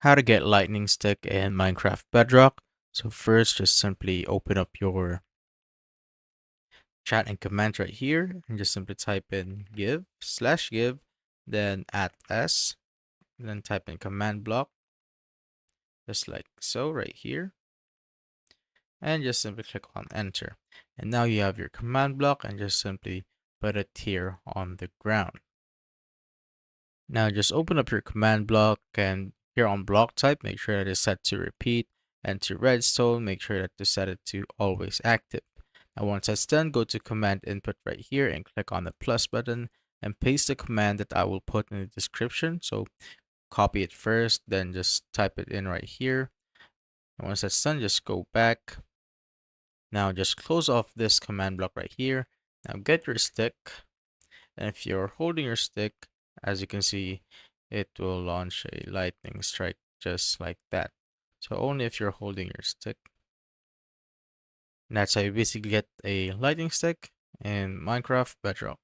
How to get lightning stick in Minecraft Bedrock. So first, just simply open up your chat and command right here and just simply type in give/give, then @s, then type in command block, just like so right here, and just simply click on enter. And now you have your command block and just simply put it here on the ground. Now just open up your command block and here on block type, make sure that it's set to repeat, and to redstone, make sure that to set it to always active. Now once that's done, go to command input right here and click on the plus button and paste the command that I will put in the description. So copy it first, then just type it in right here. And once that's done, just go back. Now just close off this command block right here. Now get your stick. And if you're holding your stick, as you can see, it will launch a lightning strike just like that. So only if you're holding your stick. And that's how you basically get a lightning stick in Minecraft Bedrock.